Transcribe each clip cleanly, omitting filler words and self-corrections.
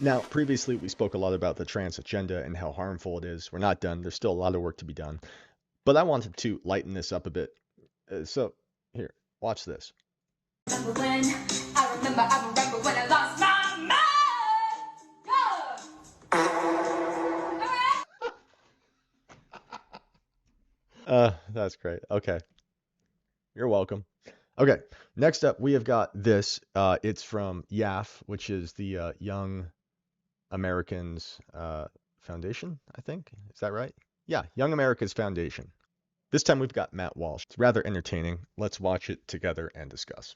Now, previously we spoke a lot about the trans agenda and how harmful it is. We're not done. There's still a lot of work to be done. But I wanted to lighten this up a bit. So, here, watch this. I remember when I lost my mind. That's great. Okay. You're welcome. Okay. Next up, we have got this. It's from YAF, which is the Young Americans Foundation, I think. Is that right? Yeah, Young Americans Foundation. This time we've got Matt Walsh. It's rather entertaining. Let's watch it together and discuss.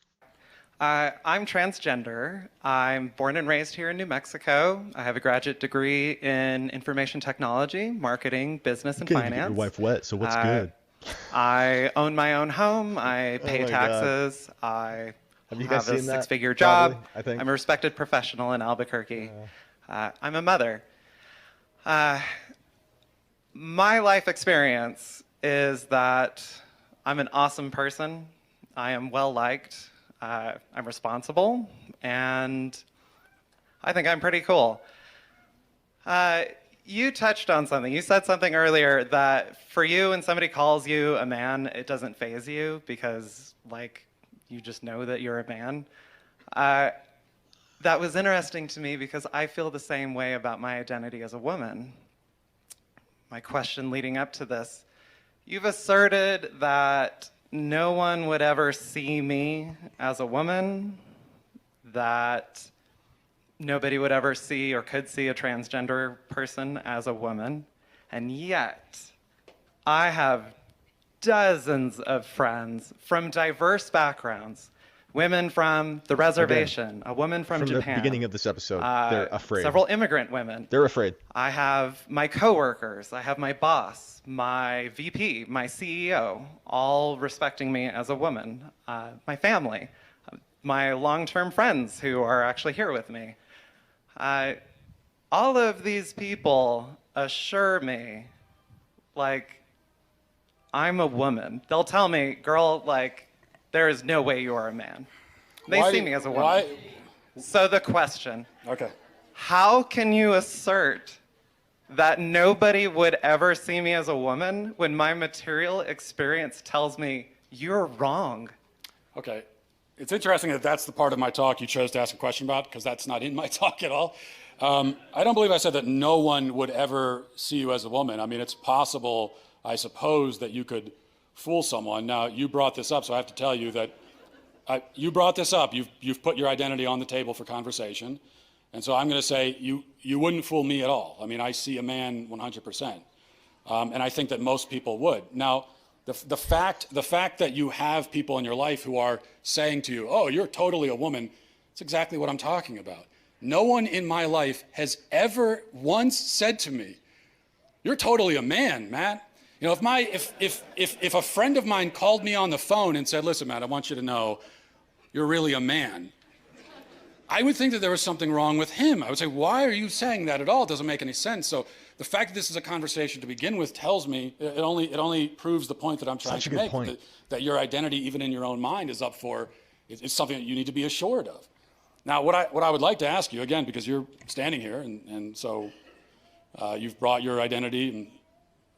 I'm transgender. I'm born and raised here in New Mexico. I have a graduate degree in information technology, marketing, business, and Can't even finance. get your wife wet, so what's good? I own my own home. I pay my taxes. I Have you guys have a seen that? six-figure Probably, job. I think. I'm a respected professional in Albuquerque. I'm a mother. My life experience is that I'm an awesome person. I am well-liked. I'm responsible, and I think I'm pretty cool. You touched on something. You said something earlier that for you, when somebody calls you a man, it doesn't faze you because, like, you just know that you're a man. That was interesting to me because I feel the same way about my identity as a woman. My question leading up to this, you've asserted that no one would ever see me as a woman, that nobody would ever see or could see a transgender person as a woman, and yet I have dozens of friends from diverse backgrounds. Women from the reservation, a woman from Japan. From the beginning of this episode, they're afraid. Several immigrant women. They're afraid. I have my coworkers, I have my boss, my VP, my CEO, all respecting me as a woman. My family, my long-term friends who are actually here with me. All of these people assure me, like, I'm a woman. They'll tell me, girl, like, there is no way you are a man. They see me as a woman. So the question, Okay. how can you assert that nobody would ever see me as a woman when my material experience tells me you're wrong? Okay. It's interesting that that's the part of my talk you chose to ask a question about, because that's not in my talk at all. I don't believe I said that no one would ever see you as a woman. I mean, it's possible, I suppose, that you could fool someone. Now, you brought this up, so I have to tell you that you brought this up. You've put your identity on the table for conversation. And so I'm going to say you wouldn't fool me at all. I mean, I see a man 100%. And I think that most people would. Now, the fact that you have people in your life who are saying to you, oh, you're totally a woman, that's exactly what I'm talking about. No one in my life has ever once said to me, you're totally a man, Matt. You know, if a friend of mine called me on the phone and said, listen, Matt, I want you to know you're really a man, I would think that there was something wrong with him. I would say, why are you saying that at all? It doesn't make any sense. So the fact that this is a conversation to begin with tells me, it only proves the point that I'm trying to make, that your identity, even in your own mind, is up for, it's something that you need to be assured of. Now, what I would like to ask you, again, because you're standing here, and so you've brought your identity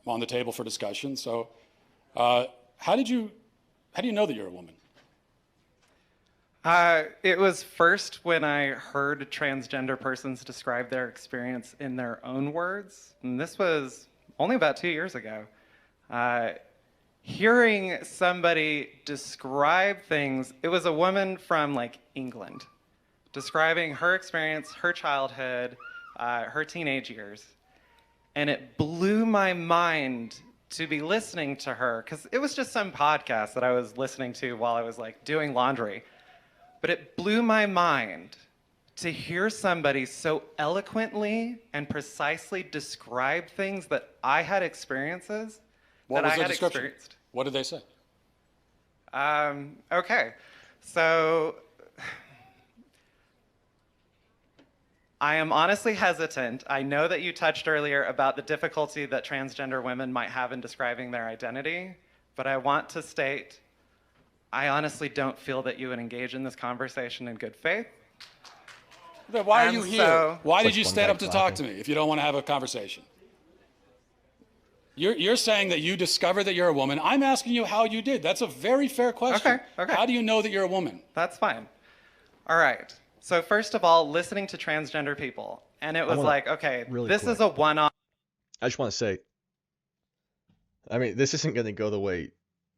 on the table for discussion. So how do you know that you're a woman? It was first when I heard transgender persons describe their experience in their own words, and this was only about 2 years ago. Hearing somebody describe things, it was a woman from like England, describing her experience, her childhood, her teenage years. And it blew my mind to be listening to her, because it was just some podcast that I was listening to while I was like doing laundry. But it blew my mind to hear somebody so eloquently and precisely describe things that I had experiences What that was I the had description? experienced. What did they say? Okay, so I am honestly hesitant. I know that you touched earlier about the difficulty that transgender women might have in describing their identity, but I want to state, I honestly don't feel that you would engage in this conversation in good faith. Then why are you And here? so- Why It's did like you one stand guy up to talk to clapping. me if you don't want to have a conversation? You're saying that you discovered that you're a woman. I'm asking you how you did. That's a very fair question. Okay. How do you know that you're a woman? That's fine. All right. So first of all, listening to transgender people, and it was wanna- like, okay, really this is quick. a one-off. I just want to say, I mean, this isn't going to go the way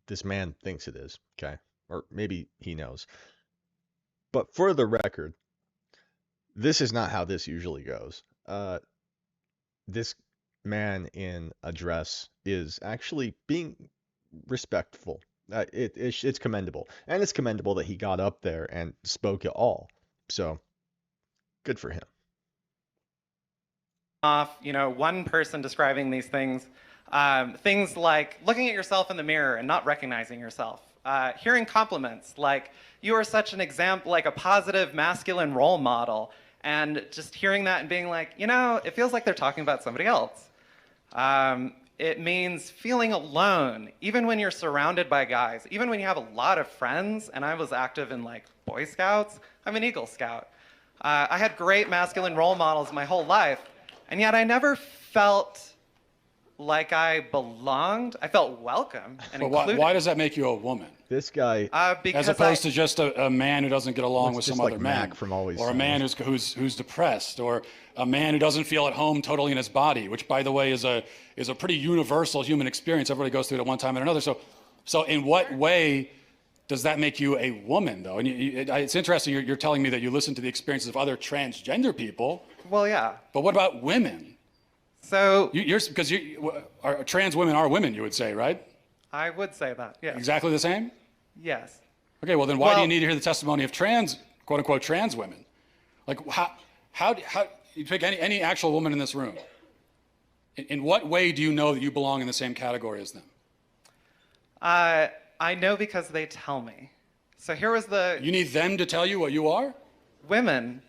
this man thinks it is, okay? Or maybe he knows. But for the record, this is not how this usually goes. This man in a dress is actually being respectful. It's commendable. And it's commendable that he got up there and spoke at all. So, good for him. One person describing these things. Things like looking at yourself in the mirror and not recognizing yourself. Hearing compliments like, you are such an example, like a positive masculine role model. And just hearing that and being like, it feels like they're talking about somebody else. It means feeling alone, even when you're surrounded by guys, even when you have a lot of friends. And I was active in like Boy Scouts. I'm an Eagle Scout. I had great masculine role models my whole life. And yet I never felt like I belonged. I felt welcome and But included. why does that make you a woman? This guy, Because As opposed to just a man who doesn't get along Looks with just some like other Mac man, from Always or a man who's depressed, or a man who doesn't feel at home totally in his body, which, by the way, is a pretty universal human experience. Everybody goes through it at one time or another. So in what way does that make you a woman, though? And it's interesting. You're telling me that you listen to the experiences of other transgender people, Well, yeah. but what about women? So Because trans women are women, you would say, right? I would say that. Yes. Exactly the same. Yes. Okay, well then why do Well- you need to hear the testimony of quote unquote trans women? Like how you pick any actual woman in this room? In what way do you know that you belong in the same category as them? I know because they tell me. So here was the You need them to tell you what you are? women.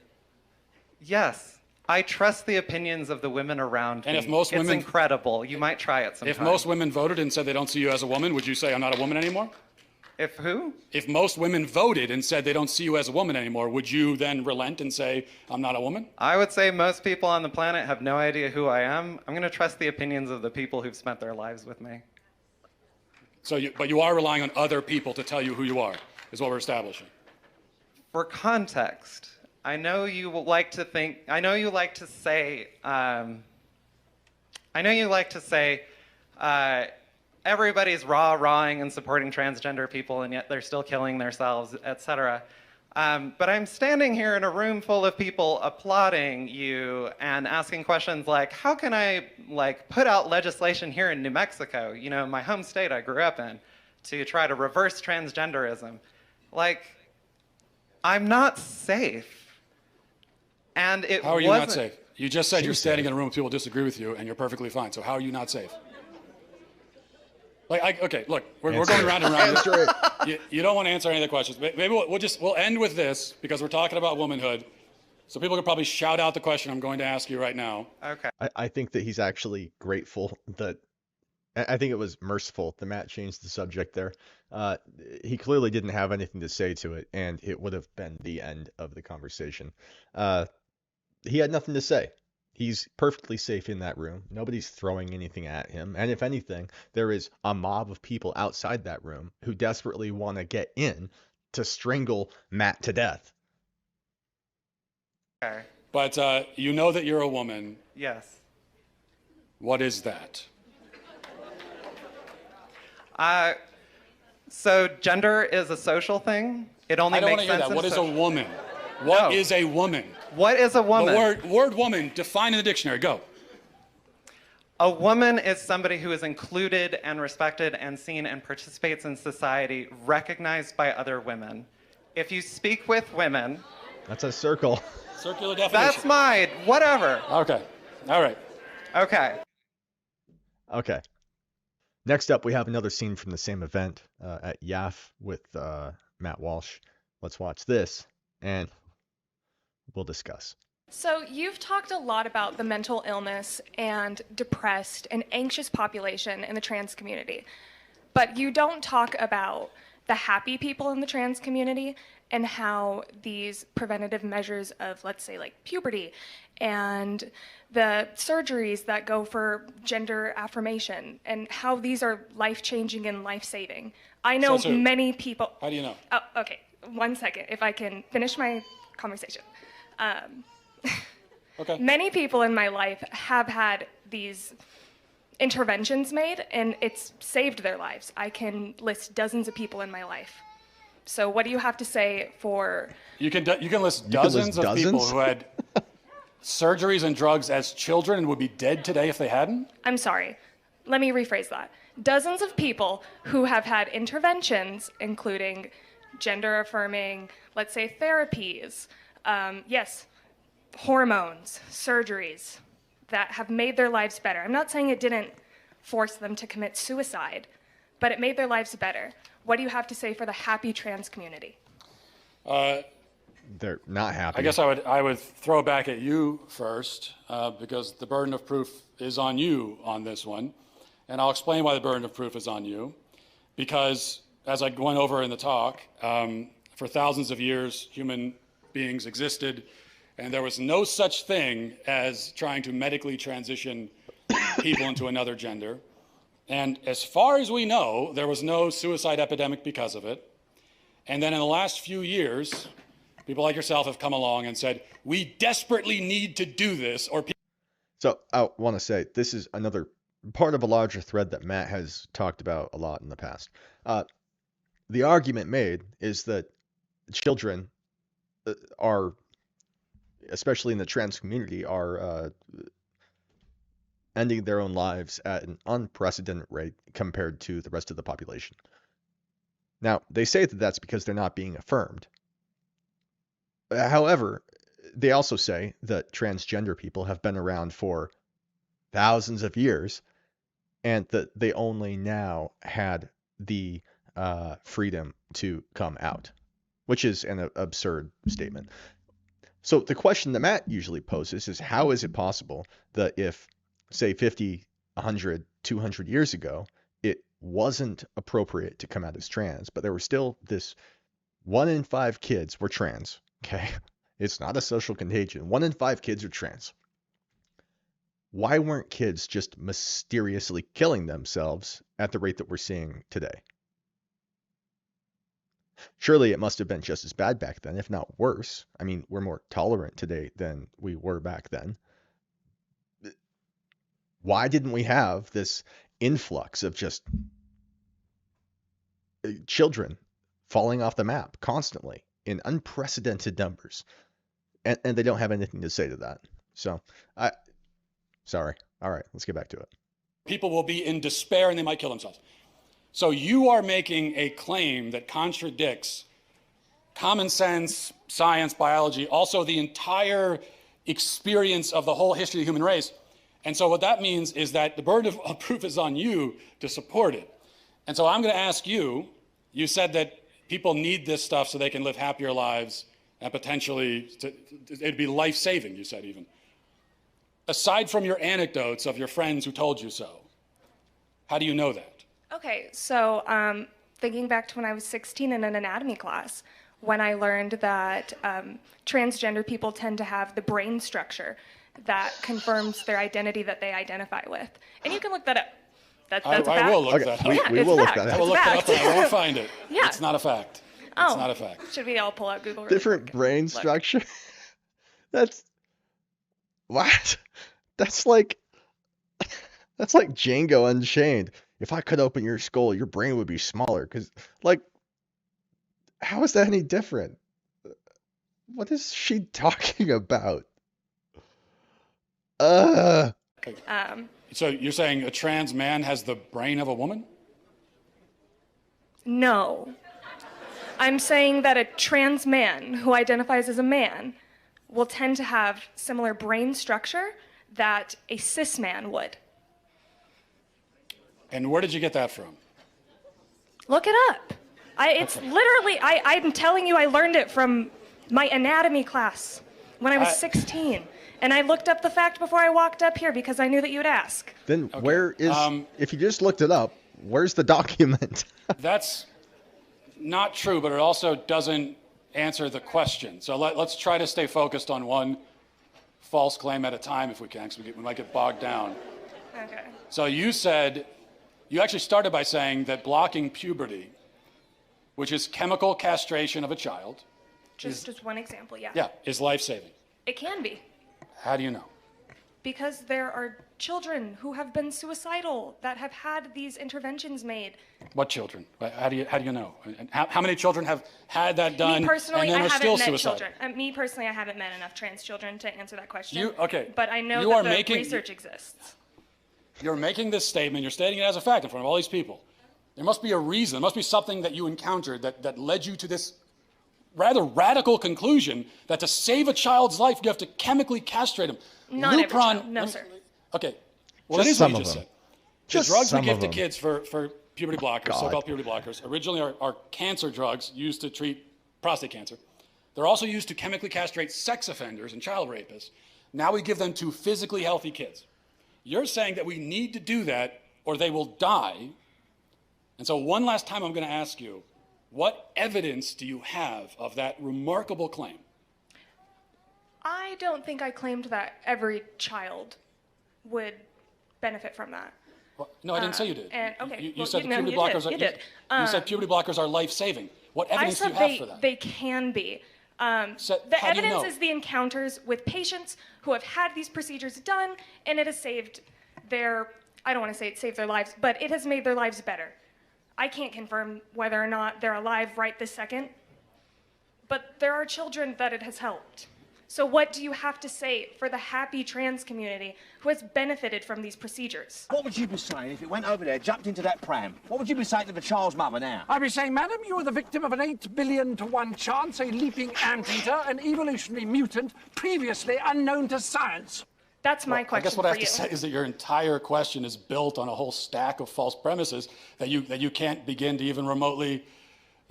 Yes. I trust the opinions of the women around And me. if most it's women- incredible. You might try it sometime. If most women voted and said they don't see you as a woman, would you say I'm not a woman anymore? If who? If most women voted and said they don't see you as a woman anymore, would you then relent and say I'm not a woman? I would say most people on the planet have no idea who I am. I'm going to trust the opinions of the people who've spent their lives with me. But you are relying on other people to tell you who you are, is what we're establishing. For context, I know you like to think, I know you like to say, everybody's rah-rahing and supporting transgender people, and yet they're still killing themselves, etc. But I'm standing here in a room full of people applauding you and asking questions like, how can I put out legislation here in New Mexico, my home state I grew up in, to try to reverse transgenderism? I'm not safe. And it How are you wasn't, not safe? You just said you're Seems standing safe. in a room with people who disagree with you, and you're perfectly fine. So how are you not safe? Okay, look, we're going round and round. Answer it. You don't want to answer any of the questions. Maybe we'll end with this because we're talking about womanhood. So people could probably shout out the question I'm going to ask you right now. Okay. I think that he's actually grateful that I think it was merciful that Matt changed the subject there. He clearly didn't have anything to say to it, and it would have been the end of the conversation. He had nothing to say. He's perfectly safe in that room. Nobody's throwing anything at him. And if anything, there is a mob of people outside that room who desperately want to get in to strangle Matt to death. Okay. But you know that you're a woman. Yes. What is that? So gender is a social thing. It only I don't want makes to hear sense that. What in is a social- woman? What No. is a woman? What is a woman? The word woman, define in the dictionary. Go. A woman is somebody who is included and respected and seen and participates in society, recognized by other women. If you speak with women, That's a circle. Circular definition. that's mine. Whatever. Okay. All right. Okay. Okay. Next up, we have another scene from the same event at YAF with Matt Walsh. Let's watch this, and we'll discuss. So you've talked a lot about the mental illness and depressed and anxious population in the trans community, but you don't talk about the happy people in the trans community and how these preventative measures of, let's say, like puberty and the surgeries that go for gender affirmation and how these are life-changing and life-saving. I know Says who? many people. How do you know? Oh, okay. 1 second, if I can finish my conversation. Okay. Many people in my life have had these interventions made, and it's saved their lives. I can list dozens of people in my life. So what do you have to say for... You can list dozens of people who had surgeries and drugs as children and would be dead today if they hadn't? I'm sorry. Let me rephrase that. Dozens of people who have had interventions, including gender affirming, let's say therapies, yes, hormones, surgeries, that have made their lives better. I'm not saying it didn't force them to commit suicide, but it made their lives better. What do you have to say for the happy trans community? They're not happy. I guess I would throw back at you first, because the burden of proof is on you on this one. And I'll explain why the burden of proof is on you. Because as I went over in the talk, for thousands of years, human beings existed, and there was no such thing as trying to medically transition people into another gender. And as far as we know, there was no suicide epidemic because of it. And then in the last few years, people like yourself have come along and said, we desperately need to do this, or So I want to say this is another part of a larger thread that Matt has talked about a lot in the past. The argument made is that children are, especially in the trans community, are ending their own lives at an unprecedented rate compared to the rest of the population. Now, they say that that's because they're not being affirmed. However, they also say that transgender people have been around for thousands of years and that they only now had the freedom to come out, which is an absurd statement. So the question that Matt usually poses is, how is it possible that if, say, 50, 100, 200 years ago, it wasn't appropriate to come out as trans, but there were still this 1 in 5 kids were trans, okay? It's not a social contagion. 1 in 5 kids are trans. Why weren't kids just mysteriously killing themselves at the rate that we're seeing today? Surely it must have been just as bad back then, if not worse. I mean, we're more tolerant today than we were back then. Why didn't we have this influx of just children falling off the map constantly in unprecedented numbers? And they don't have anything to say to that. So, sorry. All right, let's get back to it. people will be in despair and they might kill themselves. So you are making a claim that contradicts common sense, science, biology, also the entire experience of the whole history of the human race. And so what that means is that the burden of proof is on you to support it. And so I'm going to ask you, you said that people need this stuff so they can live happier lives and potentially it'd be life-saving, you said even. Aside from your anecdotes of your friends who told you so, how do you know that? Okay, so thinking back to when I was 16 in an anatomy class, when I learned that transgender people tend to have the brain structure that confirms their identity that they identify with. And you can look that up. That's a fact. I will look that up. We will look that up. I will look that up and I won't find it. Yeah. It's not a fact. Oh, It's not a fact. should we all pull out Google really Different quick? brain Look. structure. That's what? That's like Django Unchained. If I cut open your skull, your brain would be smaller. Because, like, how is that any different? What is she talking about? So you're saying a trans man has the brain of a woman? No. I'm saying that a trans man who identifies as a man will tend to have similar brain structure that a cis man would. And where did you get that from? Look it up. I'm telling you, I learned it from my anatomy class when I was 16. And I looked up the fact before I walked up here because I knew that you'd ask. Then where is, if you just looked it up, where's the document? That's not true, but it also doesn't answer the question. So let's try to stay focused on one false claim at a time if we can, because we might get bogged down. Okay. So you said, you actually started by saying that blocking puberty, which is chemical castration of a child, Just one example, yeah. yeah, is life-saving. It can be. How do you know? Because there are children who have been suicidal that have had these interventions made. What children? How do you know? And how many children have had that done Me personally, and then I are haven't still met suicidal? children. Me personally, I haven't met enough trans children to answer that question. Okay. But I know You that are the making- research exists. You're making this statement, you're stating it as a fact in front of all these people. There must be a reason, there must be something that you encountered that led you to this rather radical conclusion that to save a child's life, you have to chemically castrate him. Not every child. No, sir. Okay. Well, Just that is some what you of just them. said. Just The drugs we some give of to them. kids for puberty blockers, God. so-called puberty blockers, originally are cancer drugs used to treat prostate cancer. They're also used to chemically castrate sex offenders and child rapists. Now we give them to physically healthy kids. You're saying that we need to do that or they will die. And so one last time I'm going to ask you, what evidence do you have of that remarkable claim? I don't think I claimed that every child would benefit from that. Well, no, I didn't say you did. Okay, You well, said you- that no, puberty you blockers did, are. you did. You said puberty blockers are life-saving. What I evidence do said you have for that? they can be. So The how do you evidence know? is the encounters with patients who have had these procedures done, and it has saved their, I don't want to say it saved their lives, but it has made their lives better. I can't confirm whether or not they're alive right this second, but there are children that it has helped. So what do you have to say for the happy trans community who has benefited from these procedures? What would you be saying if it went over there, jumped into that pram? What would you be saying to the child's mother now? I'd be saying, madam, you are the victim of an 8 billion to 1 chance, a leaping anteater, an evolutionary mutant, previously unknown to science. That's my I question guess what I for have you. to say is that your entire question is built on a whole stack of false premises that you can't begin to even remotely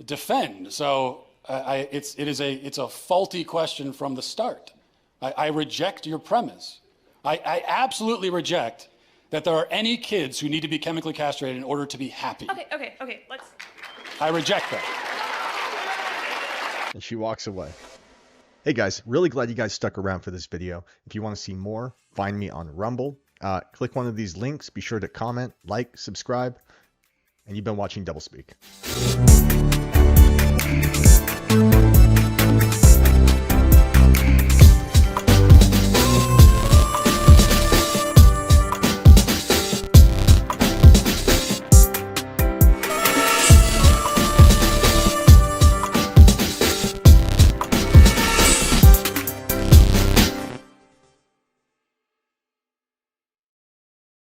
defend. So it's a faulty question from the start. I reject your premise. I absolutely reject that there are any kids who need to be chemically castrated in order to be happy. Okay, let's... I reject that. And she walks away. Hey guys, really glad you guys stuck around for this video. If you want to see more, find me on Rumble. Click one of these links. Be sure to comment, like, subscribe. And you've been watching Doublespeak.